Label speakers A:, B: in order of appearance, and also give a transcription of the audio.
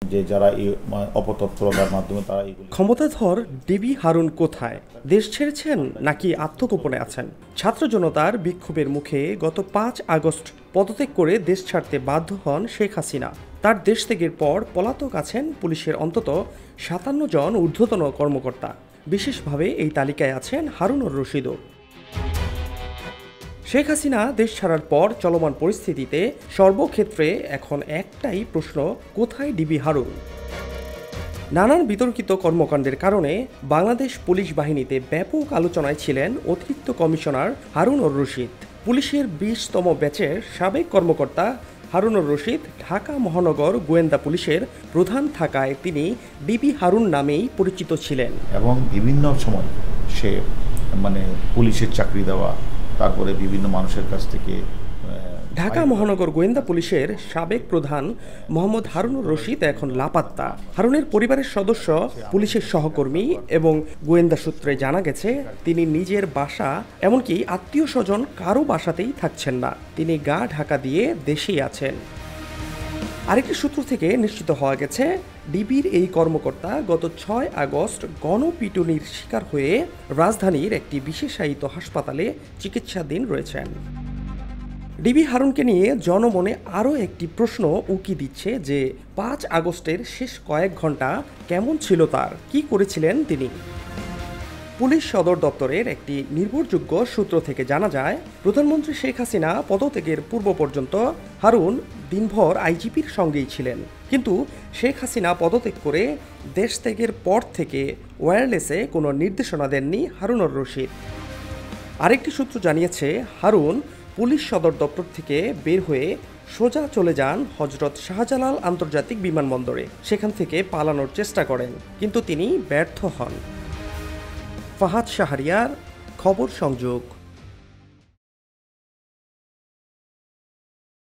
A: যে যারা এই অপতৎপরতার মাধ্যমে তারা এগুলো
B: ক্ষমতাধর ডিবি হারুন কোথায়? দেশ ছেড়েছেন নাকি আত্মগোপনে আছেন? ছাত্র জনতার বিক্ষোভের মুখে গত ৫ আগস্ট পদত্যাগ করে দেশ ছাড়তে বাধ্য হন শেখ হাসিনা। তার দেশ ত্যাগের পর পলাতক আছেন পুলিশের অন্তত ৫৭ জন ঊর্ধ্বতন কর্মকর্তা। বিশেষভাবে এই তালিকায় আছেন হারুনুর রশিদও। শেখ হাসিনা দেশ ছাড়ার পর চলমান পরিস্থিতিতে সর্বক্ষেত্রে এখন একটাই প্রশ্ন, কোথায় ডিবি হারুন? নানান বিতর্কিত কর্মকাণ্ডের কারণে বাংলাদেশ পুলিশ বাহিনীতে ব্যাপক আলোচনায় ছিলেন অতিরিক্ত কমিশনার হারুনুর রশিদ। পুলিশের ২০তম ব্যাচের সাবেক কর্মকর্তা হারুনুর রশিদ ঢাকা মহানগর গোয়েন্দা পুলিশের প্রধান থাকায় তিনি ডিবি হারুন নামেই পরিচিত ছিলেন
A: এবং বিভিন্ন সময় সে পুলিশের চাকরি দেওয়া, তারপরে বিভিন্ন মানুষের কাছ থেকে
B: ঢাকা মহানগর গোয়েন্দা পুলিশের সাবেক প্রধান মোহাম্মদ হারুনুর রশিদ এখন লাপাত্তা। হারুনের পরিবারের সদস্য, পুলিশের সহকর্মী এবং গোয়েন্দা সূত্রে জানা গেছে তিনি নিজের বাসা, এমনকি আত্মীয় স্বজন কারো বাসাতেই থাকছেন না। তিনি গা ঢাকা দিয়ে দেশেই আছেন। আরেকটি সূত্র থেকে নিশ্চিত হওয়া গেছে ডিবির এই কর্মকর্তা গত ৬ আগস্ট গণপিটুনির শিকার হয়ে রাজধানীর একটি বিশেষায়িত হাসপাতালে চিকিৎসাধীন রয়েছেন। ডিবি হারুনকে নিয়ে জনমনে আরও একটি প্রশ্ন উকি দিচ্ছে যে ৫ আগস্টের শেষ কয়েক ঘন্টা কেমন ছিল তার, কি করেছিলেন তিনি? পুলিশ সদর দপ্তরের একটি নির্ভরযোগ্য সূত্র থেকে জানা যায়, প্রধানমন্ত্রী শেখ হাসিনা পদত্যাগের পূর্ব পর্যন্ত হারুন দিনভর আইজিপির সঙ্গেই ছিলেন। কিন্তু শেখ হাসিনা পদত্যাগ করে দেশ ত্যাগের পর থেকে ওয়্যারলেসে কোনো নির্দেশনা দেননি হারুনুর রশিদ। আরেকটি সূত্র জানিয়েছে, হারুন পুলিশ সদর দপ্তর থেকে বের হয়ে সোজা চলে যান হজরত শাহজালাল আন্তর্জাতিক বিমানবন্দরে। সেখান থেকে পালানোর চেষ্টা করেন, কিন্তু তিনি ব্যর্থ হন। ফাহাদ শাহরিয়ার, খবর সংযোগ।